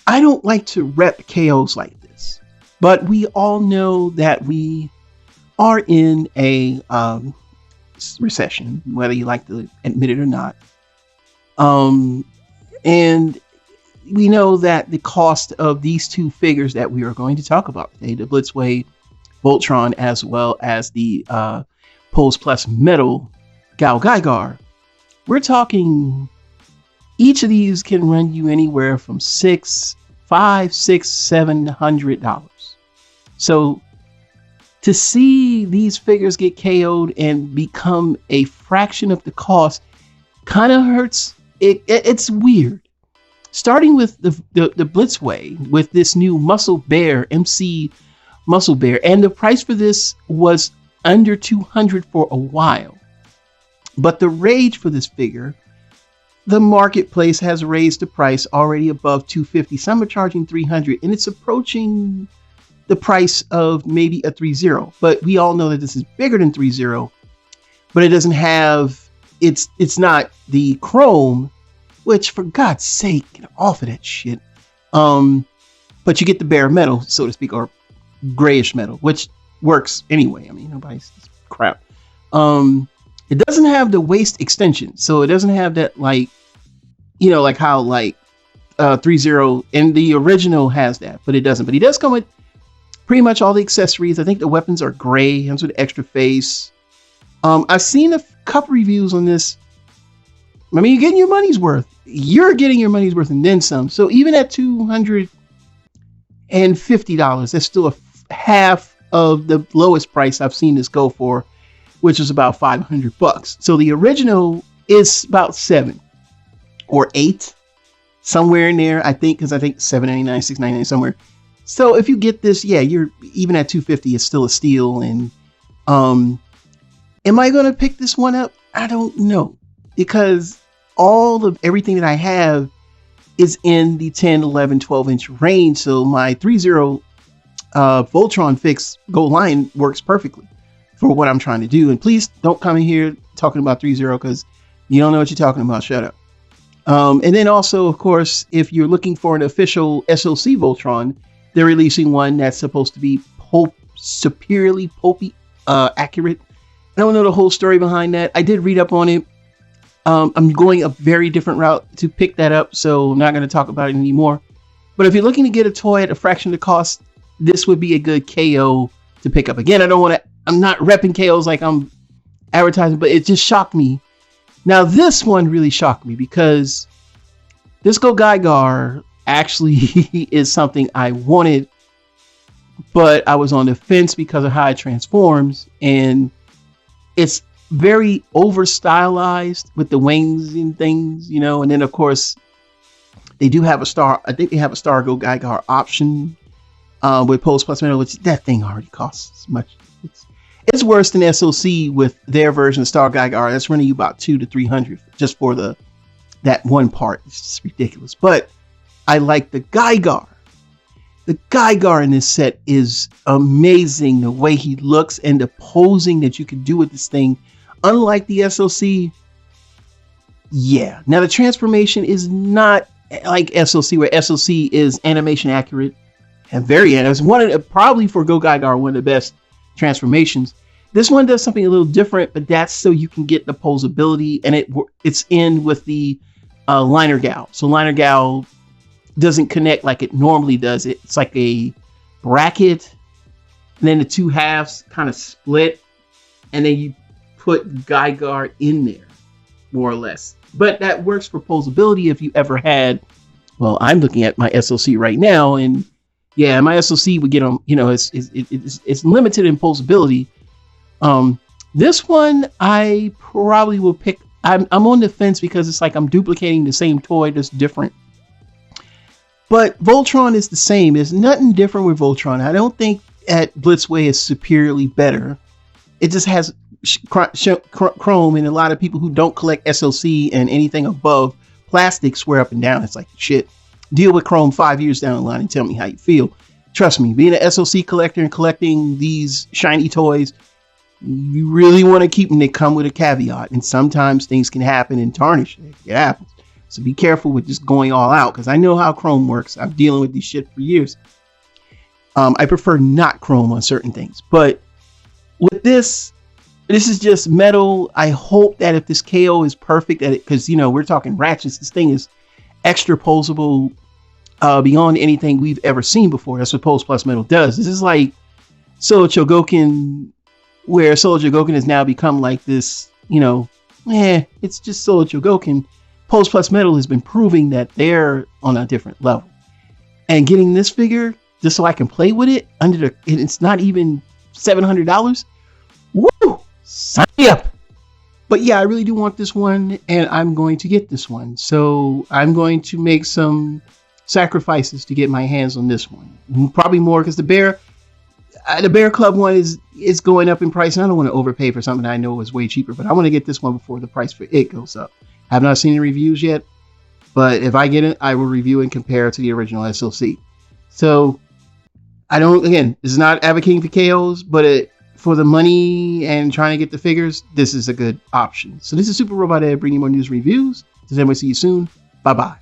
I don't like to rep KOs like this, but we all know that we are in a recession, whether you like to admit it or not. And we know that the cost of these two figures that we are going to talk about today, the Blitzway Voltron, as well as the Pose Plus Metal GaoGaiGar, we're talking each of these can run you anywhere from $500, $600, $700. So to see these figures get KO'd and become a fraction of the cost kind of hurts. It's weird. Starting with the Blitzway with this new Muscle Bear, MC Muscle Bear, and the price for this was under $200 for a while. But the rage for this figure, the marketplace has raised the price already above $250. Some are charging $300, and it's approaching the price of maybe a 3.0. But we all know that this is bigger than 3.0, but it doesn't have, it's not the chrome, which for God's sake, get off of that shit. But you get the bare metal, so to speak, or grayish metal, which works anyway. I mean, nobody's crap. It doesn't have the waist extension, so it doesn't have that, like, you know, like how like 3.0 and the original has that, but it doesn't. But he does come with pretty much all the accessories. I think the weapons are gray, comes with extra face. I've seen a couple reviews on this. I mean, you're getting your money's worth. You're getting your money's worth and then some. So even at $250, that's still a half of the lowest price I've seen this go for, which is about $500. So the original is about $7 or $8, somewhere in there, I think, because I think $7.99, $6.99 somewhere. So if you get this, yeah, you're even at $250, it's still a steal. And am I going to pick this one up? I don't know, because all of everything that I have is in the 10, 11, 12 inch range. So my 3.0 Voltron Fix Gold Line works perfectly for what I'm trying to do. And please don't come in here talking about 3.0 because you don't know what you're talking about. Shut up. And then also, of course, if you're looking for an official SOC Voltron, they're releasing one that's supposed to be superiorly pulpy, accurate. I don't know the whole story behind that. I did read up on it. I'm going a very different route to pick that up, so I'm not going to talk about it anymore. But if you're looking to get a toy at a fraction of the cost, this would be a good KO to pick up. Again, I'm not repping KOs like I'm advertising, but it just shocked me. Now, this one really shocked me because this GaoGaiGar actually is something I wanted, but I was on the fence because of how it transforms, and it's very over stylized with the wings and things, you know. And then of course they do have a star. I think they have a star GaoGaiGar option with Pose Plus Metal, which that thing already costs much. It's worse than SOC with their version of Star GaoGaiGar. That's running you about $200 to $300 just for that one part. It's just ridiculous. But I like the GaiGar. The GaiGar in this set is amazing. The way he looks and the posing that you can do with this thing. Unlike the SOC, yeah. Now the transformation is not like SOC, where SOC is animation accurate and very it's probably for GaoGaiGar one of the best transformations. This one does something a little different, but that's so you can get the posability, and it's in with the liner Gao. So liner Gao doesn't connect like it normally does. It's like a bracket, and then the two halves kind of split, and then you put GaiGar in there, more or less. But that works for posability if you ever had, well, I'm looking at my SOC right now, and yeah, my SOC would get on, you know, it's limited in posability. This one I probably will pick. I'm on the fence because it's like I'm duplicating the same toy, just different. But Voltron is the same. There's nothing different with Voltron. I don't think at Blitzway is superiorly better. It just has chrome, and a lot of people who don't collect SOC and anything above plastic swear up and down. It's like, shit, deal with chrome 5 years down the line and tell me how you feel. Trust me, being an SOC collector and collecting these shiny toys, you really want to keep them. They come with a caveat, and sometimes things can happen and tarnish. It happens. So be careful with just going all out, because I know how Chrome works. I'm dealing with this shit for years. I prefer not Chrome on certain things, but with this is just metal. I hope that if this KO is perfect at it, because we're talking ratchets, this thing is extra posable beyond anything we've ever seen before. That's what Pulse Plus Metal does. This is like Solo Chogokin, where Solo Chogokin has now become like this, it's just Solo Chogokin. Pulse Plus Metal has been proving that they're on a different level. And getting this figure just so I can play with it it's not even $700. Woo! Sign me up! But yeah, I really do want this one, and I'm going to get this one. So I'm going to make some sacrifices to get my hands on this one. Probably more, because the Bear Club one is going up in price, and I don't want to overpay for something I know is way cheaper, but I want to get this one before the price for it goes up. I have not seen any reviews yet, but if I get it, I will review and compare to the original SLC. So this is not advocating for KOs, but for the money and trying to get the figures, this is a good option. So this is Super Robot Ed, bringing more news and reviews. Does anyone see you soon? Bye-bye.